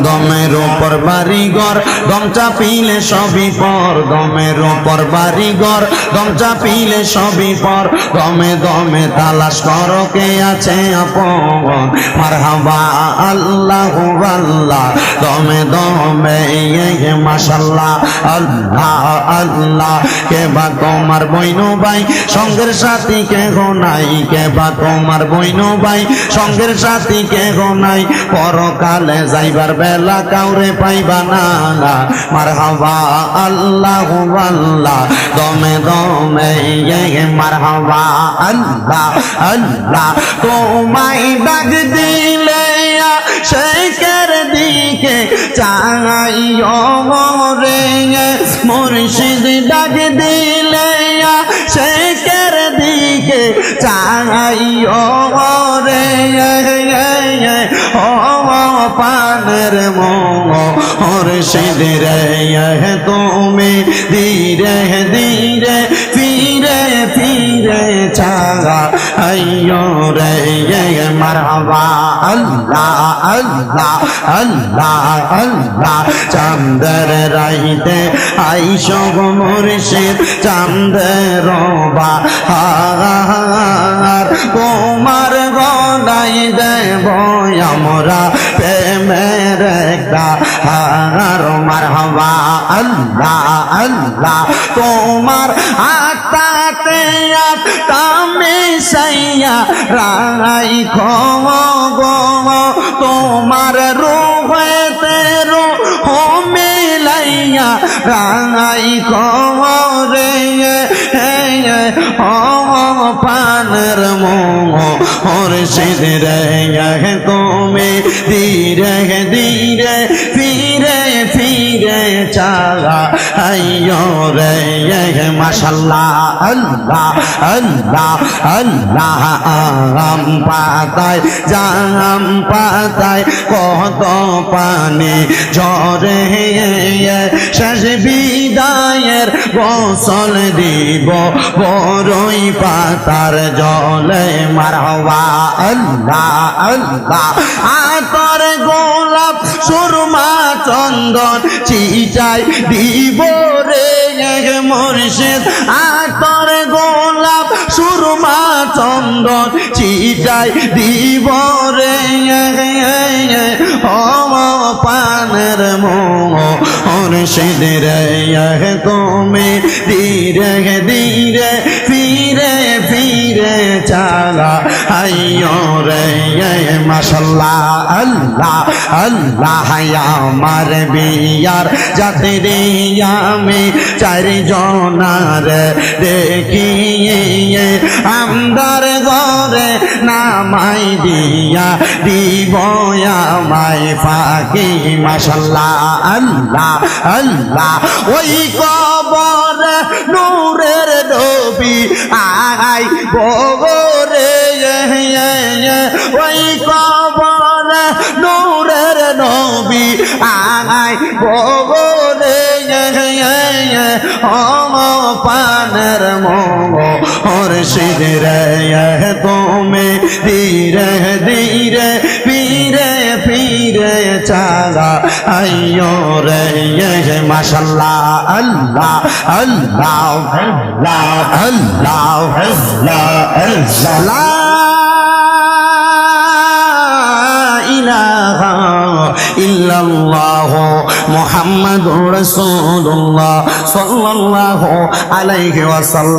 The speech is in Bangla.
দমের উপর বাড়িঘর দম চাপিলে সবই পর দমের উপর বাড়িঘর দম চাপিলে সবই পর দমে দমে তালাশ করো কে আছে আপন মারহাবা আল্লাহু আল্লাহ দমে দমে মাশাআল্লাহ আল্লাহ আল্লাহ কে বা তোমার বইনু ভাই সঙ্গের সাথী কে গো নাই কে বা তোমার বইনু ভাই সঙ্গের সাথী কে গো নাই পরকালে যাইবার বেলা কাউরে পাইবা না মারহাবা আল্লাহু আল্লাহ দমে দমে মারহাবা আল্লাহ আল্লাহ তোমায় ডাক দিলে শেখের দিকে চাইও রে মুর্শিদ ডাক দিলে শেখের দিকে চাইও রে ও পানের মুর্শিদ রে তুমি ধীরে ধীরে ফিরে ফিরে চাইও রে মারহাবা আল্লাহ আল্লাহ আল্লাহ আল্লাহ চাঁদের রাইতে আইসো গো মুর্শিদ চাঁদের বাহার তোমার গলায় দেব আমরা প্রেমের একটা হার মারহাবা আল্লাহ আল্লাহ তোমার আতাতে আতা মিশাইয়া রাইখো গো তোমার রূহেতে রূহ মিলাইয়া রাইখো রে ও পানের মুর্শিদ রে তুমি ধীরে ধীরে ফিরে ফিরে চাইও রে মাশাআল্লাহ আল্লাহ আল্লাহ আল্লাহ আম পাতায় জাম পাতায় কত পানি ঝরে শেষ বিদায়ের গোসল দিব বড়ই পাতার জলে মারহাবা আল্লাহ আল্লাহ আতর গোলাপ সুরমা চন্দন চিটাই দিব রে মুর্শিদ আতর গোলাপ সুরমা চন্দন চিটাই দিব রে ও পানের মুর্শিদ রে তুমি ধীরে ধীরে ফিরে ফিরে চাইও রে মাশাআল্লাহ আল্লাহ আল্লাহ আমার বিয়ার যাতে রে আমি চারজনার দেখিয়ে আমদার ঘরে নামাই দিয়া দিব আমায় ফাঁকি মাশাআল্লাহ আল্লাহ আল্লাহ ওই কবর নূরের নবী আই বগরে ওই কবর নূরের নবী আই বগরে ও পানের মুর্শিদ রে তুমি ধীরে ধীরে ফিরে ফিরে চাইও রে মাশাআল্লাহ আল্লাহ আল্লাহ আল্লাহ আল্লাহ আল্লাহ ইলাহা ইল্লাল্লাহ মুহাম্মাদুর রাসূলুল্লাহ সাল্লাল্লাহু আলাইহি ওয়াসাল্লাম।